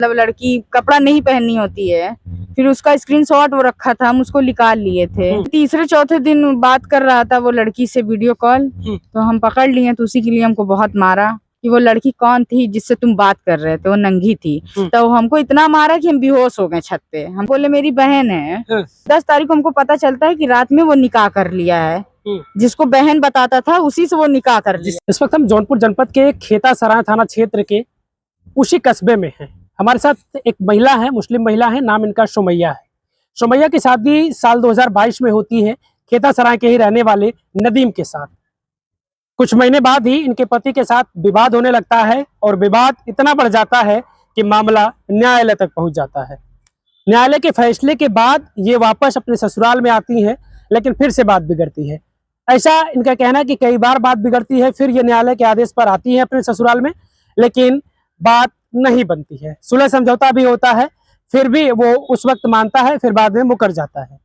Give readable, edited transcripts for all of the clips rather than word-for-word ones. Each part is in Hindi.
मतलब लड़की कपड़ा नहीं पहननी होती है, फिर उसका स्क्रीनशॉट वो रखा था, हम उसको निकाल लिए थे। तीसरे चौथे दिन बात कर रहा था वो लड़की से वीडियो कॉल, तो हम पकड़ लिए, तो उसी के लिए हमको बहुत मारा कि वो लड़की कौन थी जिससे तुम बात कर रहे थे, वो नंगी थी। तो हमको इतना मारा कि हम बेहोश हो गए छत पे। हम बोले मेरी बहन है। 10 तारीख को हमको पता चलता है कि रात में वो निकाह कर लिया है, जिसको बहन बताता था उसी से वो निकाह कर लिया। इस वक्त हम जौनपुर जनपद के खेता सराय थाना क्षेत्र के उसी कस्बे में हैं। हमारे साथ एक महिला है, मुस्लिम महिला है, नाम इनका सुमैया है। सुमैया की शादी साल 2022 में होती है खेता सराय के ही रहने वाले नदीम के साथ। कुछ महीने बाद ही इनके पति के साथ विवाद होने लगता है और विवाद इतना बढ़ जाता है कि मामला न्यायालय तक पहुंच जाता है। न्यायालय के फैसले के बाद ये वापस अपने ससुराल में आती हैं, लेकिन फिर से बात बिगड़ती है। ऐसा इनका कहना है कि कई बार बात बिगड़ती है, फिर ये न्यायालय के आदेश पर आती है अपने ससुराल में, लेकिन बात नहीं बनती है। सुलह समझौता भी होता है, फिर भी वो उस वक्त मानता है, फिर बाद में मुकर जाता है।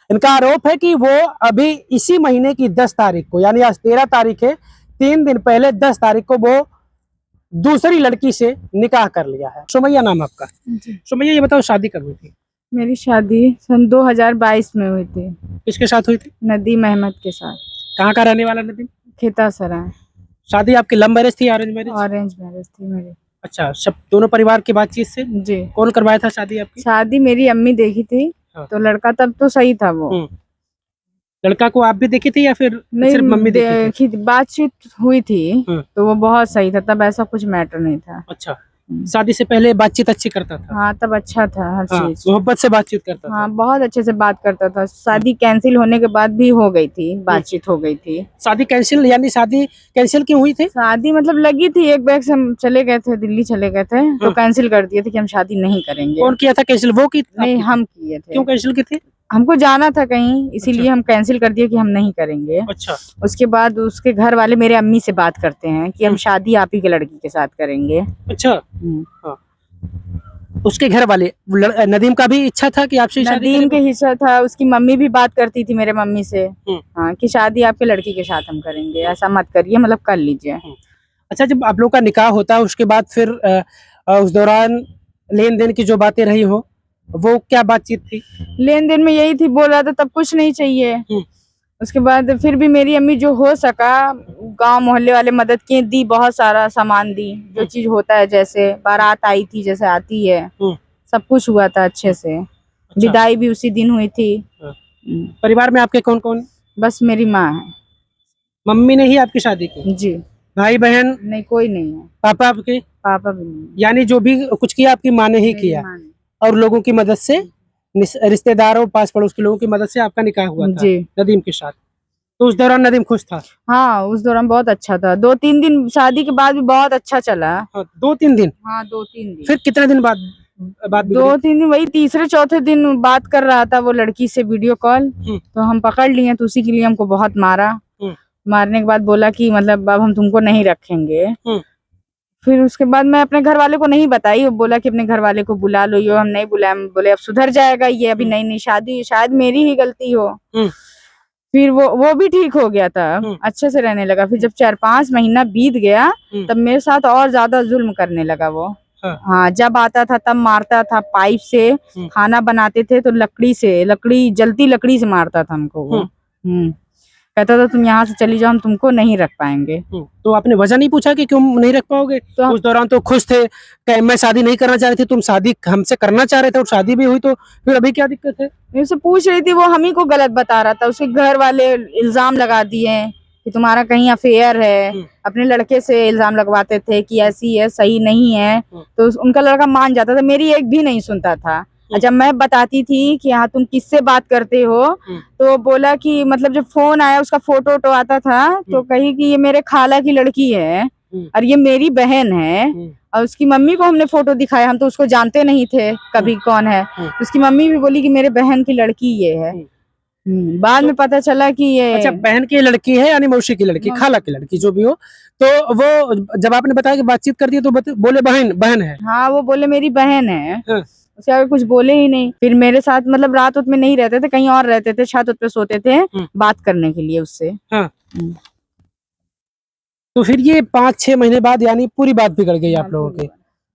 इनका आरोप है कि वो अभी इसी महीने की 10 तारीख को, यानी आज 13 तारीख है, 3 दिन पहले 10 तारीख को वो दूसरी लड़की से निकाह कर लिया है। सुमैया नाम आपका? सुमैया, ये बताओ शादी कब हुई थी? मेरी शादी सन 2022 में हुई थी। किसके साथ हुई थी? नदीम अहमद के साथ। कहाँ का रहने वाला नदीम? खेता सराय। शादी आपकी लव मैरिज थी या अरेंज मैरिज? ऑरेंज मैरिज थी मेरी। अच्छा, सब दोनों परिवार की बातचीत से? जी। कौन करवाया था शादी आपकी? शादी मेरी अम्मी देखी थी। हाँ। तो लड़का तब तो सही था वो। लड़का को आप भी देखी थी या फिर सिर्फ मम्मी देखी थी? बातचीत हुई थी, तो वो बहुत सही था, तब ऐसा कुछ मैटर नहीं था। अच्छा, शादी से पहले बातचीत अच्छी करता था? हाँ, तब अच्छा था हर चीज। मोहब्बत से बातचीत करता था? हाँ, बहुत अच्छे से बात करता था। शादी कैंसिल होने के बाद भी हो गई थी, बातचीत हो गई थी। शादी कैंसिल, यानी शादी कैंसिल क्यों हुई थी? शादी मतलब लगी थी, एक बैग से हम चले गए थे, दिल्ली चले गए थे, तो कैंसिल कर दिए थे कि हम शादी नहीं करेंगे। कौन किया था कैंसिल? वो की? नहीं, हम किए थे। क्यों कैंसिल की थी? हमको जाना था कहीं, इसीलिए हम कैंसिल कर दिए कि हम नहीं करेंगे। अच्छा। उसके बाद उसके घर वाले मेरे अम्मी से बात करते हैं कि हम शादी आप ही के लड़की के साथ करेंगे। अच्छा। हाँ। उसके घर वाले, नदीम का भी इच्छा था कि आपसे शादी नदीम के हिस्सा था। उसकी मम्मी भी बात करती थी मेरे मम्मी से, हाँ, कि शादी आपके लड़की के साथ हम करेंगे, ऐसा मत करिए, मतलब कर लीजिए। अच्छा, जब आप लोग का निकाह होता है उसके बाद फिर उस दौरान लेन देन की जो बातें रही हो, वो क्या बातचीत थी? लेन देन में यही थी, बोल रहा था तब कुछ नहीं चाहिए। उसके बाद फिर भी मेरी अम्मी जो हो सका, गांव मोहल्ले वाले मदद किए, दी, बहुत सारा सामान दी, जो चीज होता है, जैसे बारात आई थी, जैसे आती है, सब कुछ हुआ था अच्छे से। अच्छा। विदाई भी उसी दिन हुई थी। परिवार में आपके कौन कौन? बस मेरी माँ है। मम्मी ने ही आपकी शादी की? जी। भाई बहन? नहीं, कोई नहीं है। पापा आपके? पापा भी नहीं। यानी जो भी कुछ किया आपकी माँ ने ही किया, और लोगों की मदद से, रिश्तेदारों, पास पड़ोस के लोगों की मदद से आपका निकाह हुआ था नदीम के साथ। तो उस दौरान नदीम खुश था? हाँ, उस दौरान बहुत अच्छा था। 2-3 दिन शादी के बाद भी बहुत अच्छा चला। 2-3 दिन? हाँ, 2-3 दिन। फिर कितने दिन बाद 2-3 दिन, वही तीसरे चौथे दिन बात कर रहा था वो लड़की से वीडियो कॉल, तो हम पकड़ लिए, तो उसी के लिए हमको बहुत मारा। मारने के बाद बोला कि मतलब अब हम तुमको नहीं रखेंगे। फिर उसके बाद मैं अपने घर वाले को नहीं बताई, वो बोला कि अपने घर वाले को बुला लो। यो हम नहीं बुलाए, बोले अब सुधर जाएगा ये, अभी नई नई शादी, शायद मेरी ही गलती हो। फिर वो भी ठीक हो गया था, अच्छे से रहने लगा। फिर जब 4-5 महीना बीत गया, तब मेरे साथ और ज्यादा जुल्म करने लगा वो। हाँ, जब आता था तब मारता था, पाइप से खाना बनाते थे तो लकड़ी जलती लकड़ी से मारता था हमको वो। कहता था तुम यहाँ से चली जाओ, हम तुमको नहीं रख पाएंगे। तो आपने वजह नहीं पूछा कि क्यों नहीं रख पाओगे? तो उस दौरान तो खुश थे, मैं शादी नहीं करना चाह रही थी, तुम शादी हमसे करना चाह रहे थे और शादी भी हुई, तो फिर अभी क्या दिक्कत है? मैं उससे पूछ रही थी, वो हम ही को गलत बता रहा था। उसके घर वाले इल्जाम लगा दिए कि तुम्हारा कहीं अफेयर है, अपने लड़के से इल्जाम लगवाते थे कि ऐसी है, सही नहीं है। तो उनका लड़का मान जाता था, मेरी एक भी नहीं सुनता था। जब मैं बताती थी कि हाँ तुम किससे बात करते हो, तो बोला कि मतलब जब फोन आया, उसका फोटो वोटो आता था, तो कही कि ये मेरे खाला की लड़की है और ये मेरी बहन है। और उसकी मम्मी को हमने फोटो दिखाया, हम तो उसको जानते नहीं थे कभी कौन है। उसकी मम्मी भी बोली कि मेरे बहन की लड़की ये है। बाद में पता चला कि ये, अच्छा, बहन की लड़की है, यानी मौसी की लड़की, खाला की लड़की, जो भी हो। तो वो जब आपने बताया कि बातचीत कर दी, तो बोले बहन है? हाँ, वो बोले मेरी बहन है। उसके आगे कुछ बोले ही नहीं। फिर मेरे साथ मतलब रात में नहीं रहते थे, कहीं और रहते थे, छत पे सोते थे बात करने के लिए उससे। तो फिर ये 5-6 महीने बाद यानी पूरी बात बिगड़ गई आप लोगों की।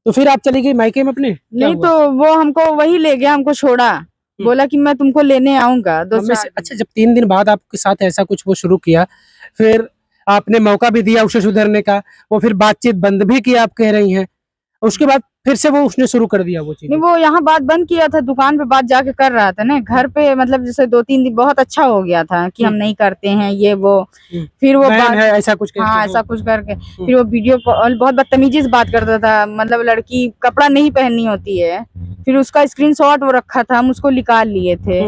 तो फिर आप चली गई मायके में अपने? क्या नहीं हुआ? तो वो हमको वही ले गया, हमको छोड़ा, बोला कि मैं तुमको लेने आऊंगा दो मम्मी चार से अच्छा, जब 3 दिन बाद आपके साथ ऐसा कुछ वो शुरू किया, फिर आपने मौका भी दिया उसे सुधरने का, वो फिर बातचीत बंद भी किया आप कह रही हैं, उसके बाद फिर से वो उसने शुरू कर दिया वो नहीं, चीजें? वो यहाँ बात बंद किया था, दुकान पे बात जाके कर रहा था ना, घर पे मतलब जैसे 2-3 दिन बहुत अच्छा हो गया था कि हम नहीं करते हैं ये वो, फिर वो बहन बात, है ऐसा कुछ कहते हाँ हैं। ऐसा कुछ करके फिर वो वीडियो कॉल बहुत बदतमीजी से बात करता था, मतलब लड़की कपड़ा नहीं पहननी होती है, फिर उसका स्क्रीनशॉट वो रखा था, हम उसको निकाल लिए थे,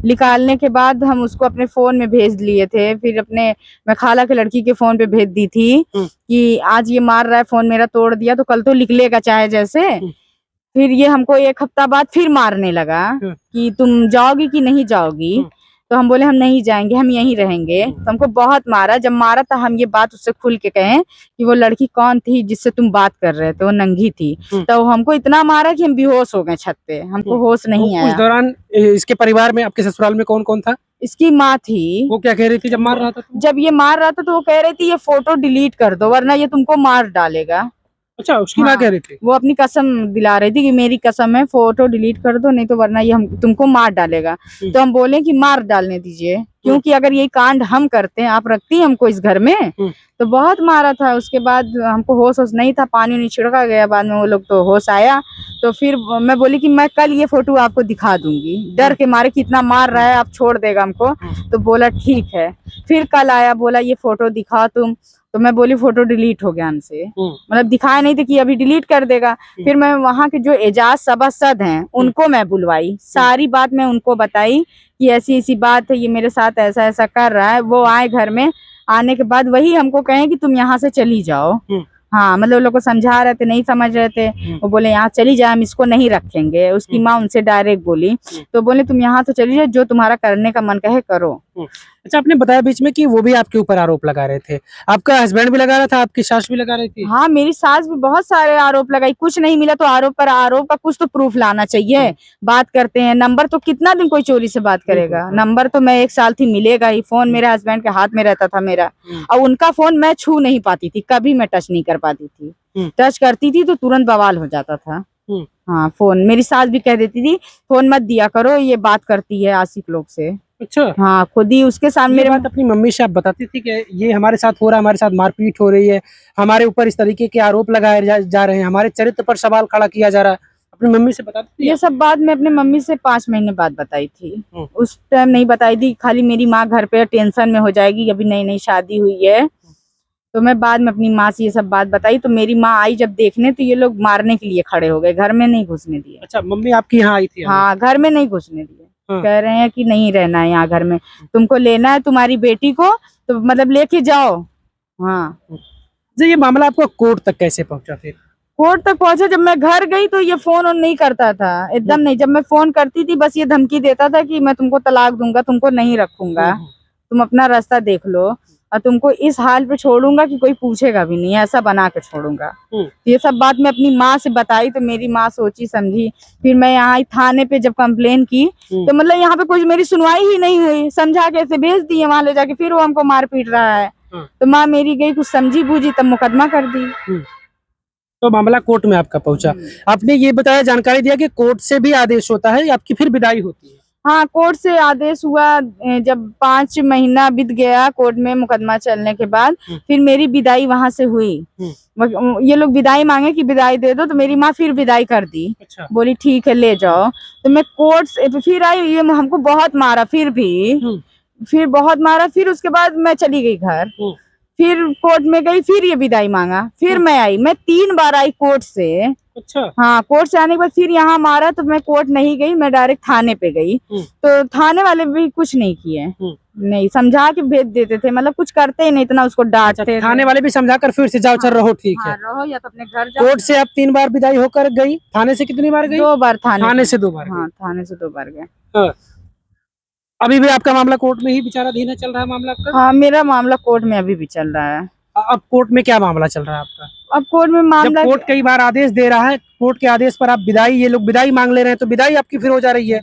निकालने के बाद हम उसको अपने फोन में भेज लिए थे, फिर अपने मैं खाला के लड़की के फोन पे भेज दी थी कि आज ये मार रहा है, फोन मेरा तोड़ दिया तो कल तो निकलेगा चाहे जैसे। फिर ये हमको 1 हफ्ता बाद फिर मारने लगा कि तुम जाओगी कि नहीं जाओगी, तो हम बोले हम नहीं जाएंगे, हम यहीं रहेंगे, तो हमको बहुत मारा, जब मारा तो हम ये बात उससे खुल के कहें कि वो लड़की कौन थी जिससे तुम बात कर रहे थे, वो नंगी थी, तो हमको इतना मारा कि हम बेहोश हो गए छत पे, हमको होश नहीं उस आया। दौरान इसके परिवार में, आपके ससुराल में कौन कौन था? इसकी माँ थी, वो क्या कह रही थी जब मार रहा था तो? जब ये मार रहा था तो वो कह रही थी ये फोटो डिलीट कर दो वरना ये तुमको मार डालेगा। अच्छा, उसकी माँ हाँ, कह रही थी? वो अपनी कसम दिला रही थी कि मेरी कसम है फोटो डिलीट कर दो नहीं तो वरना ये हम तुमको मार डालेगा। तो हम बोले कि मार डालने दीजिए, क्योंकि अगर ये कांड हम करते हैं, आप रखती हैं हमको इस घर में, तो बहुत मारा था। उसके बाद हमको होश नहीं था, पानी नहीं छिड़का गया, बाद में वो लोग तो होश आया, तो फिर मैं बोली कि मैं कल ये फोटो आपको दिखा दूंगी, डर के मारे कितना मार रहा है, आप छोड़ देगा हमको, तो बोला ठीक है। फिर कल आया, बोला ये फोटो दिखाओ तुम, तो मैं बोली फोटो डिलीट हो गया हमसे, मतलब दिखाया नहीं था कि अभी डिलीट कर देगा। फिर मैं वहाँ के जो एजाज सभासद हैं उनको मैं बुलवाई, सारी बात मैं उनको बताई कि ऐसी ऐसी बात है, ये मेरे साथ ऐसा ऐसा कर रहा है। वो आए घर में, आने के बाद वही हमको कहें कि तुम यहाँ से चली जाओ। हाँ, मतलब लोग को समझा रहे थे, नहीं समझ रहे थे, वो बोले यहाँ चली जाए, हम इसको नहीं रखेंगे। उसकी माँ उनसे डायरेक्ट बोली, तो बोले तुम यहाँ तो चली जाओ, जो तुम्हारा करने का मन कहे करो। अच्छा, आपने बताया बीच में कि वो भी आपके ऊपर आरोप लगा रहे थे, आपका हस्बैंड भी लगा रहा था, आपकी सास भी लगा रही थी? हाँ, मेरी सास भी बहुत सारे आरोप लगाई, कुछ नहीं मिला तो आरोप पर आरोप का कुछ तो प्रूफ लाना चाहिए। बात करते हैं, नंबर तो कितना दिन कोई चोरी से बात करेगा, नंबर तो मैं 1 साल थी मिलेगा ही। फोन मेरे हस्बैंड के हाथ में रहता था मेरा, और उनका फोन मैं छू नहीं पाती थी, कभी मैं टच नहीं कर पाती थी, टच करती थी तो तुरंत बवाल हो जाता था। हाँ, फोन मेरी सास भी कह देती थी फोन मत दिया करो, ये बात करती है आशिक लोग से। अच्छा, हाँ, खुद ही उसके सामने ये बात अपनी मम्मी से आप बताती थी कि ये हमारे साथ हो रहा है, हमारे साथ मारपीट हो रही है, हमारे ऊपर इस तरीके के आरोप लगाए जा रहे हैं, हमारे चरित्र पर सवाल खड़ा किया जा रहा है, अपनी मम्मी से बताती थी? ये सब बात मैं अपने मम्मी से 5 महीने बाद बताई थी, उस टाइम नहीं बताई थी, खाली मेरी माँ घर पे टेंशन में हो जाएगी, अभी नई नई शादी हुई है, तो मैं बाद में अपनी माँ से ये सब बात बताई, तो मेरी माँ आई जब देखने तो ये लोग मारने के लिए खड़े हो गए, घर में नहीं घुसने दिए। अच्छा, मम्मी आपकी यहाँ आई थी? हाँ, घर में नहीं घुसने दिए, कह रहे हैं कि नहीं रहना है यहाँ घर में, तुमको लेना है तुम्हारी बेटी को तो मतलब लेके जाओ। हाँ, ये मामला आपको कोर्ट तक कैसे पहुंचा फिर? कोर्ट तक पहुंचा, जब मैं घर गई तो ये फोन ऑन नहीं करता था, एकदम नहीं। जब मैं फोन करती थी बस ये धमकी देता था कि मैं तुमको तलाक दूंगा, तुमको नहीं रखूंगा, तुम अपना रास्ता देख लो, और तुमको इस हाल पे छोड़ूंगा कि कोई पूछेगा भी नहीं, ऐसा बना के छोड़ूंगा। ये सब बात मैं अपनी माँ से बताई तो मेरी माँ सोची समझी, फिर मैं यहाँ थाने पे जब कंप्लेन की तो मतलब यहाँ पे कोई मेरी सुनवाई ही नहीं हुई, समझा के ऐसे भेज दिए वहां ले जाके, फिर वो हमको मार पीट रहा है। तो माँ मेरी गई, कुछ समझी बूझी, तब मुकदमा कर दी। तो मामला कोर्ट में आपका पहुंचा। आपने ये बताया, जानकारी दिया कि कोर्ट से भी आदेश होता है, आपकी फिर विदाई होती है? हाँ, कोर्ट से आदेश हुआ, जब 5 महीना बीत गया कोर्ट में मुकदमा चलने के बाद, फिर मेरी विदाई वहां से हुई। ये लोग विदाई मांगे कि विदाई दे दो, तो मेरी माँ फिर विदाई कर दी। अच्छा। बोली ठीक है ले जाओ, तो मैं कोर्ट से फिर आई, ये हमको बहुत मारा, फिर बहुत मारा, फिर उसके बाद मैं चली गई घर, फिर कोर्ट में गई, फिर ये विदाई मांगा, फिर मैं आई, मैं 3 बार आई कोर्ट से। अच्छा। हाँ, कोर्ट से आने के बाद फिर यहाँ मारा तो मैं कोर्ट नहीं गई, मैं डायरेक्ट थाने पे गई, तो थाने वाले भी कुछ नहीं किए, नहीं समझा के भेज देते थे, मतलब कुछ करते ही नहीं, इतना उसको डांटते। थाने वाले भी समझा कर फिर से जाओ, चल रहो, ठीक है रहो या तो अपने घर जाओ। कोर्ट से आप 3 बार विदाई होकर गई, थाने से कितनी बार गई? 2 बार थाने से 2 बार। हाँ, थाने से 2 बार गए। अभी भी आपका मामला कोर्ट में ही विचाराधीन है, चल रहा है मामला आपका? हाँ, मेरा मामला कोर्ट में अभी भी चल रहा है। अब कोर्ट में क्या मामला चल रहा है आपका? अब कोर्ट में मामला, जब कोर्ट कई बार आदेश दे रहा है, कोर्ट के आदेश पर आप विदाई, ये लोग विदाई मांग ले रहे हैं, तो विदाई आपकी फिर हो जा रही है,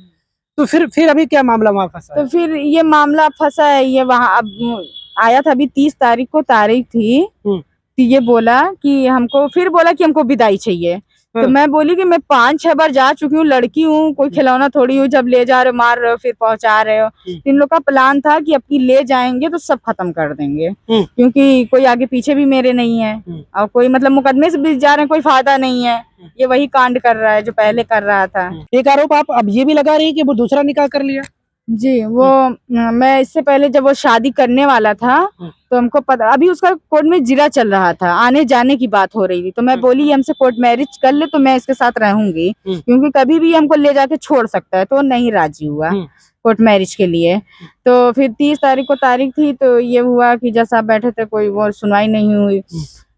तो फिर अभी क्या मामला वहाँ फंसा? तो फिर ये मामला फंसा है, ये वहाँ अब आया था, अभी 30 तारीख को तारीख थी, तो ये बोला कि हमको, फिर बोला कि हमको विदाई चाहिए, तो मैं बोली कि मैं 5-6 बार जा चुकी हूँ, लड़की हूँ, कोई खिलौना थोड़ी हूँ, जब ले जा रहे हो मार रहे हो फिर पहुंचा रहे हो। तो इन लोग का प्लान था कि अब की ले जाएंगे तो सब खत्म कर देंगे, क्योंकि कोई आगे पीछे भी मेरे नहीं है और कोई मतलब मुकदमे से भी जा रहे हैं, कोई फायदा नहीं है। ये वही कांड कर रहा है जो पहले कर रहा था। एक आरोप आप अब ये भी लगा रही है कि वो दूसरा निकाह कर लिया। जी, वो मैं इससे पहले जब वो शादी करने वाला था तो हमको पता, अभी उसका कोर्ट में जिरा चल रहा था, आने जाने की बात हो रही थी, तो मैं बोली ये हमसे कोर्ट मैरिज कर ले तो मैं इसके साथ रहूंगी, क्योंकि कभी भी हमको ले जाके छोड़ सकता है। तो नहीं राजी हुआ कोर्ट मैरिज के लिए। तो फिर 30 तारीख को तारीख थी, तो ये हुआ कि जैसा आप बैठे थे कोई वो सुनवाई नहीं हुई,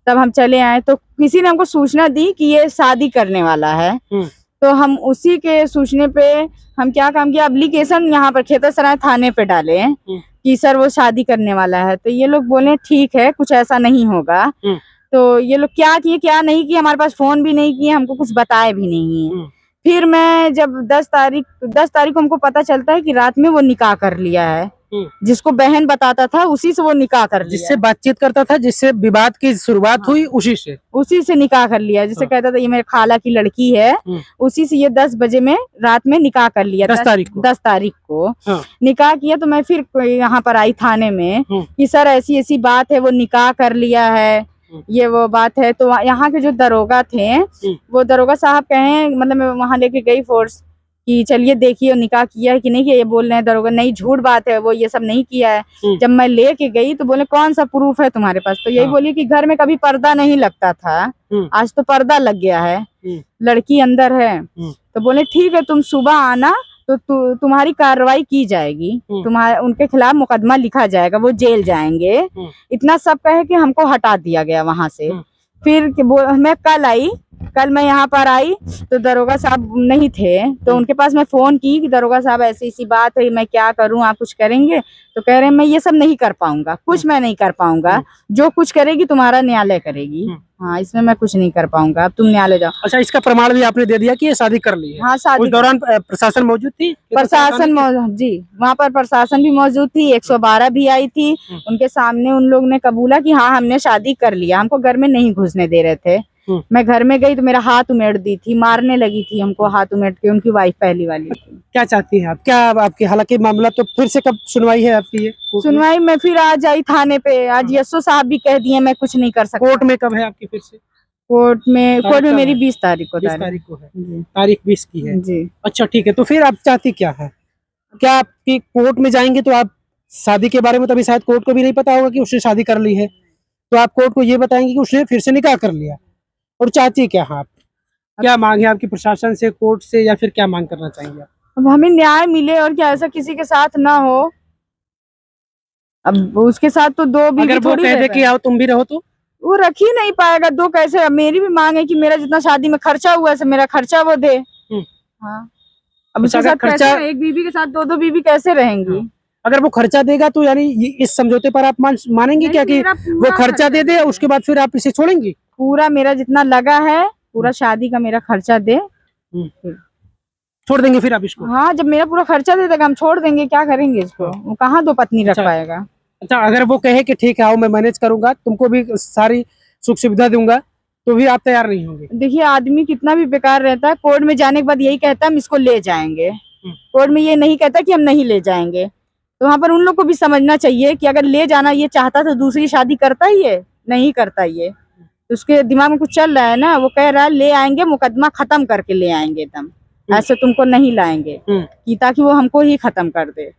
तब हम चले आए। तो किसी ने हमको सूचना दी कि ये शादी करने वाला है, तो हम उसी के सूचने पे हम क्या काम किया, एप्लीकेशन यहाँ पर खेतसराय थाने पे डाले कि सर वो शादी करने वाला है। तो ये लोग बोले ठीक है, कुछ ऐसा नहीं होगा। तो ये लोग क्या किए क्या नहीं किए, हमारे पास फोन भी नहीं किए, हमको कुछ बताए भी नहीं है। फिर मैं जब 10 तारीख को हमको पता चलता है कि रात में वो निकाह कर लिया है, जिसको बहन बताता था उसी से वो निकाह कर लिया, जिससे बातचीत करता था, जिससे विवाद की शुरुआत हुई, उसी से निकाह कर लिया। जिससे कहता था ये मेरे खाला की लड़की है, उसी से ये 10 बजे में रात में निकाह कर लिया। 10 तारीख को निकाह किया। तो मैं फिर यहाँ पर आई थाने में कि सर ऐसी ऐसी बात है, वो निकाह कर लिया है, ये वो बात है। तो यहाँ के जो दरोगा थे, वो दरोगा साहब कहे, मतलब मैं वहाँ लेके गई फोर्स कि चलिए देखिए निकाह किया है कि नहीं किया। ये बोल रहे हैं दरोगा नहीं झूठ बात है, वो ये सब नहीं किया है। जब मैं लेके गई तो बोले कौन सा प्रूफ है तुम्हारे पास? तो यही बोली कि घर में कभी पर्दा नहीं लगता था, आज तो पर्दा लग गया है, लड़की अंदर है। तो बोले ठीक है तुम सुबह आना, तो तुम्हारी कार्रवाई की जाएगी, तुम्हारे उनके खिलाफ मुकदमा लिखा जाएगा, वो जेल जाएंगे। इतना सब कहे कि हमको हटा दिया गया वहां से। फिर मैं कल मैं यहाँ पर आई तो दरोगा साहब नहीं थे, तो उनके पास मैं फोन की कि दरोगा साहब ऐसी ऐसी बात है, मैं क्या करूँ, आप कुछ करेंगे? तो कह रहे हैं मैं ये सब नहीं कर पाऊंगा, कुछ मैं नहीं कर पाऊंगा, जो कुछ करेगी तुम्हारा न्यायालय करेगी। हाँ, इसमें मैं कुछ नहीं कर पाऊंगा, अब तुम न्यायालय जाओ। अच्छा, इसका प्रमाण भी आपने दे दिया कि ये शादी कर ली है? हाँ, शादी। उस दौरान प्रशासन मौजूद थी? प्रशासन जी, वहाँ पर प्रशासन भी मौजूद थी, 112 भी आई थी। उनके सामने उन लोग ने कबूला कि हाँ हमने शादी कर लिया। हमको घर में नहीं घुसने दे रहे थे। मैं घर में गई तो मेरा हाथ उमेड़ दी थी, मारने लगी थी हमको हाथ उमेड़ के, उनकी वाइफ पहली वाली। क्या चाहती हैं आप? क्या आपकी, हालांकि मामला तो फिर से कब सुनवाई है आपकी? ये सुनवाई में फिर आज आई थाने पे, आज यशो साहब भी कह दिए मैं कुछ नहीं कर सकता। कोर्ट में कब है आपकी फिर से? कोर्ट में मेरी 20 तारीख को। 20 तारीख को है, तारीख 20 की है जी। अच्छा ठीक है, तो फिर आप चाहती क्या है? क्या आपकी कोर्ट में जाएंगे तो आप शादी के बारे में, तभी शायद कोर्ट को भी नहीं पता होगा कि उसने शादी कर ली है, तो आप कोर्ट को ये बताएंगे कि उसने फिर से निकाह कर लिया। और चाहती क्या है आप? क्या मांग है आपकी प्रशासन से, कोर्ट से, या फिर क्या मांग करना चाहेंगे आप? अब हमें न्याय मिले और क्या ऐसा किसी के साथ ना हो। अब उसके साथ तो दो बीवी अगर वो कह दे कि आओ तुम भी रहो, तो वो रख ही नहीं पाएगा। दो कैसे? अब मेरी भी मांग है कि मेरा जितना शादी में खर्चा हुआ है मेरा खर्चा वो दे। हाँ, अब उसके साथ खर्चा, एक बीवी के साथ दो बीवी कैसे रहेंगी? अगर वो खर्चा देगा तो यानी इस समझौते पर आप मानेंगे क्या कि वो खर्चा दे दे, उसके बाद फिर आप इसे छोड़ेंगी? पूरा मेरा जितना लगा है, पूरा शादी का मेरा खर्चा दे, छोड़ देंगे फिर आप इसको? हाँ, जब मेरा पूरा खर्चा दे देगा हम छोड़ देंगे। क्या करेंगे इसको? वो कहाँ दो पत्नी रख पाएगा? अच्छा, अगर वो कहे कि ठीक है आओ मैं मैनेज करूंगा, तुमको भी सारी सुख सुविधा दूंगा, तो भी आप तैयार नहीं होंगे? देखिए आदमी कितना भी बेकार रहता है, कोर्ट में जाने के बाद यही कहता है हम इसको ले जाएंगे, कोर्ट में ये नहीं कहता कि हम नहीं ले जाएंगे। तो वहाँ पर उन लोग को भी समझना चाहिए कि अगर ले जाना ये चाहता तो दूसरी शादी करता ही है, नहीं करता ये। उसके दिमाग में कुछ चल रहा है ना, वो कह रहा है ले आएंगे, मुकदमा खत्म करके ले आएंगे एकदम, ऐसे तुमको नहीं लाएंगे कि ताकि वो हमको ही खत्म कर दे।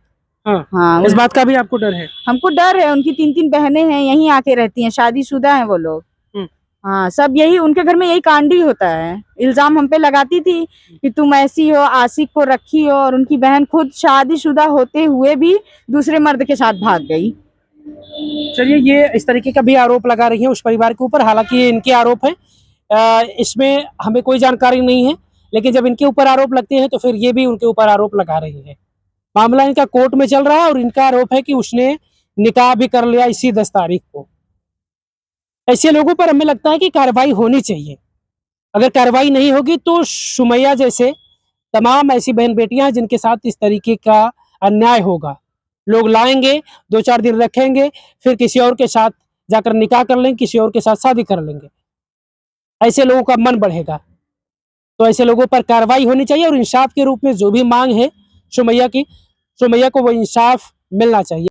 हाँ, इस बात का भी आपको डर है? हमको डर है। उनकी 3 बहनें हैं, यहीं आके रहती हैं, शादीशुदा हैं वो लोग। हाँ, सब यही उनके घर में यही कांड ही होता है। इल्जाम हम पे लगाती थी कि तुम ऐसी हो, आशिक को रखी हो, और उनकी बहन खुद शादीशुदा होते हुए भी दूसरे मर्द के साथ भाग गई। चलिए, ये इस तरीके का भी आरोप लगा रही है उस परिवार के ऊपर। हालांकि ये इनके आरोप है, इसमें हमें कोई जानकारी नहीं है, लेकिन जब इनके ऊपर आरोप लगते हैं तो फिर ये भी उनके ऊपर आरोप लगा रही है। मामला इनका कोर्ट में चल रहा है और इनका आरोप है कि उसने निकाह भी कर लिया इसी 10 तारीख को। ऐसे लोगों पर हमें लगता है कि कार्रवाई होनी चाहिए। अगर कार्रवाई नहीं होगी तो सुमैया जैसे तमाम ऐसी बहन बेटियां जिनके साथ इस तरीके का अन्याय होगा, लोग लाएंगे, 2-4 दिन रखेंगे, फिर किसी और के साथ जाकर निकाह कर लेंगे, किसी और के साथ शादी कर लेंगे। ऐसे लोगों का मन बढ़ेगा। तो ऐसे लोगों पर कार्रवाई होनी चाहिए और इंसाफ के रूप में जो भी मांग है सुमैया की, सुमैया को वो इंसाफ मिलना चाहिए।